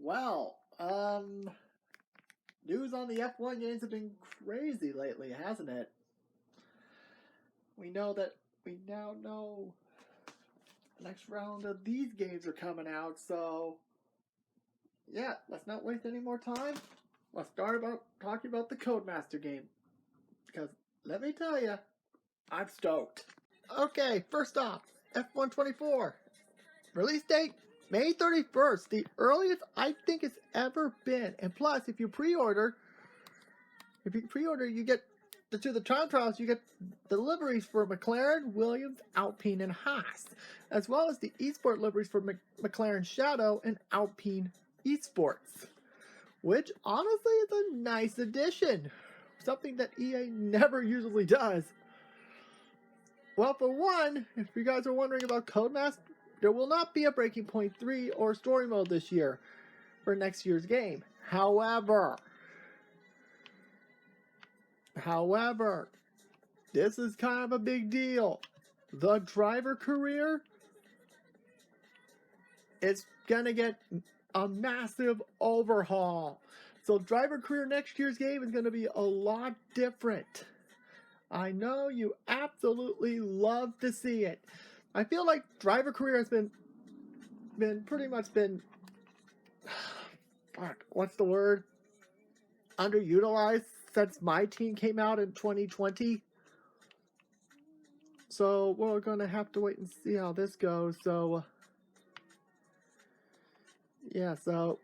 Well, news on the F1 games have been crazy lately, hasn't it? We now know the next round of these games are coming out, so yeah, let's not waste any more time. Let's start talking about the Codemaster game. Because let me tell you, I'm stoked. Okay, first off, F1 24. Release date May 31st, the earliest I think it's ever been. And plus, if you pre-order, you get to the time trials, you get deliveries for McLaren, Williams, Alpine, and Haas, as well as the eSport liveries for McLaren Shadow and Alpine Esports, which honestly is a nice addition, something that EA never usually does. Well, for one, if you guys are wondering about Codemaster, there will not be a Breaking Point 3 or story mode this year for next year's game. However, this is kind of a big deal. The driver career is gonna get a massive overhaul. So driver career next year's game is gonna be a lot different. I know you absolutely love to see it. I feel like driver career has been pretty much what's the word? Underutilized since my team came out in 2020. So we're gonna have to wait and see how this goes. So yeah, so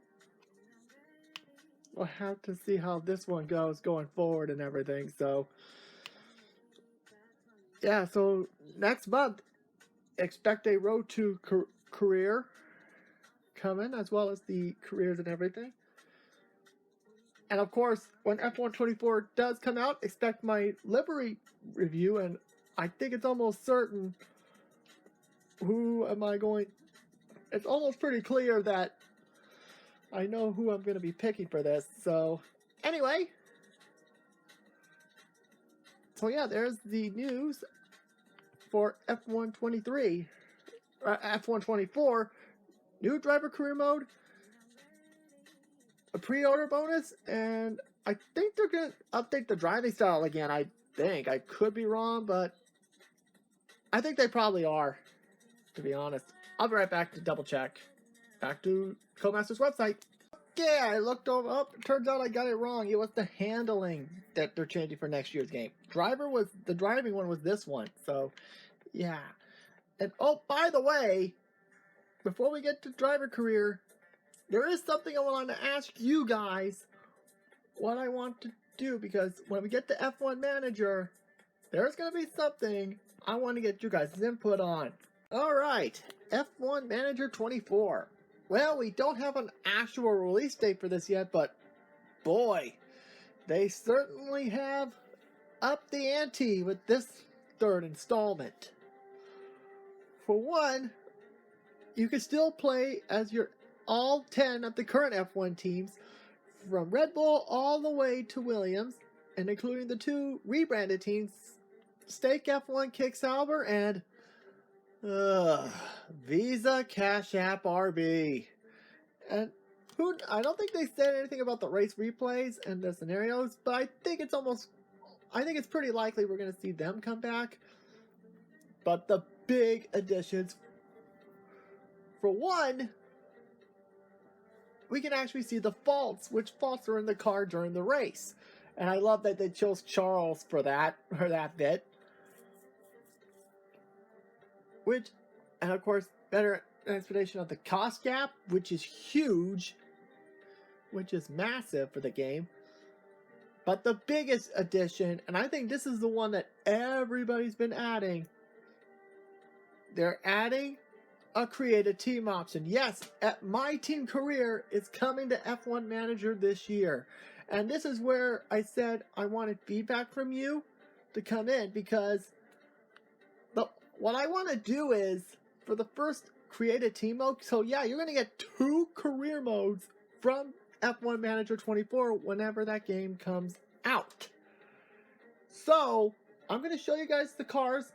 we'll have to see how this one goes going forward and everything. So yeah, so next month, expect a Road to career coming, as well as the careers and everything. And of course, when F1 24 does come out, expect my livery review, and I think it's almost certain it's almost pretty clear that I know who I'm going to be picking for this. So anyway, so yeah, there's the news for F1 23, F1 24, new driver career mode, a pre-order bonus, and I think they're going to update the driving style again. I could be wrong, but I think they probably are, to be honest. I'll be right back to double check. Back to Codemaster's website. Okay, I looked over. Oh, it turns out I got it wrong. It was the handling that they're changing for next year's game. The driving one was this one. So, yeah. And oh, by the way, before we get to driver career, there is something I want to ask you guys what I want to do, because when we get to F1 Manager, there's going to be something I want to get you guys' input on. Alright, F1 Manager 24. Well, we don't have an actual release date for this yet, but boy, they certainly have upped the ante with this third installment. For one, you can still play as your all 10 of the current F1 teams, from Red Bull all the way to Williams, and including the two rebranded teams, Stake F1 Kick Sauber and Visa Cash App RB. And I don't think they said anything about the race replays and the scenarios, but I think it's pretty likely we're going to see them come back. But the big additions, for one, we can actually see which faults are in the car during the race. And I love that they chose Charles for that bit. And of course, better explanation of the cost gap, which is huge, which is massive for the game. But the biggest addition, and I think this is the one that everybody's been adding, they're adding a create a team option. Yes, my team career is coming to F1 Manager this year. And this is where I said I wanted feedback from you to come in, because what I want to do is, for the first create a team mode, so yeah, you're going to get 2 career modes from F1 Manager 24 whenever that game comes out. So, I'm going to show you guys the cars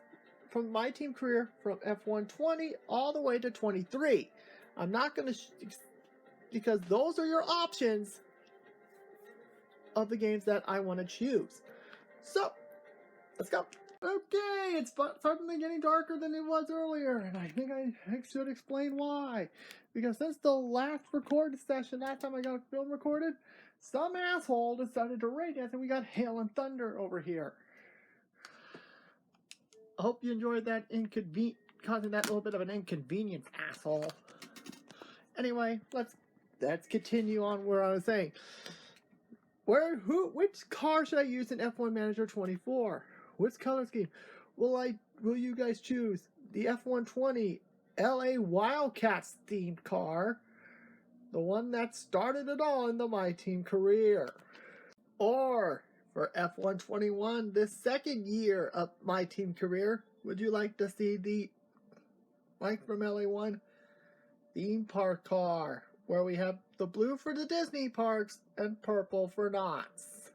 from my team career from F1 20 all the way to 23. I'm not going to because those are your options of the games that I want to choose. So, let's go. Okay, it's suddenly getting darker than it was earlier, and I think I should explain why. Because since the last recorded session, last time I got a film recorded, some asshole decided to raid us and we got hail and thunder over here. I hope you enjoyed that causing that little bit of an inconvenience, asshole. Anyway, let's continue on where I was saying. Which car should I use in F1 Manager 24? Which color scheme? Will you guys choose the F120 LA Wildcats themed car, the one that started it all in the My Team career? Or for F121, the second year of My Team career, would you like to see the Mike from LA1 theme park car, where we have the blue for the Disney parks and purple for Knott's?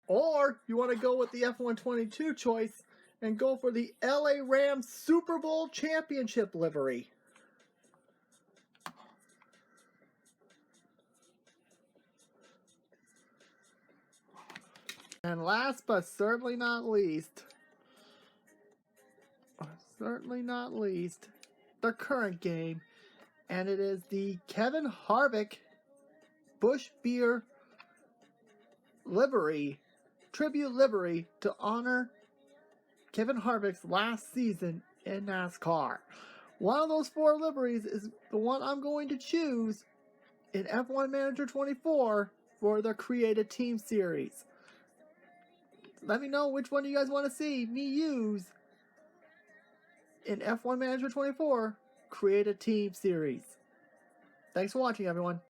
Or you want to go with the F122 choice and go for the LA Rams Super Bowl championship livery. And last but certainly not least, the current game, and it is the Kevin Harvick Busch Beer livery, tribute livery to honor Kevin Harvick's last season in NASCAR. One of those 4 liveries is the one I'm going to choose in F1 Manager 24 for the Create a Team series. Let me know which one you guys want to see me use in F1 Manager 24 Create a Team series. Thanks for watching, everyone.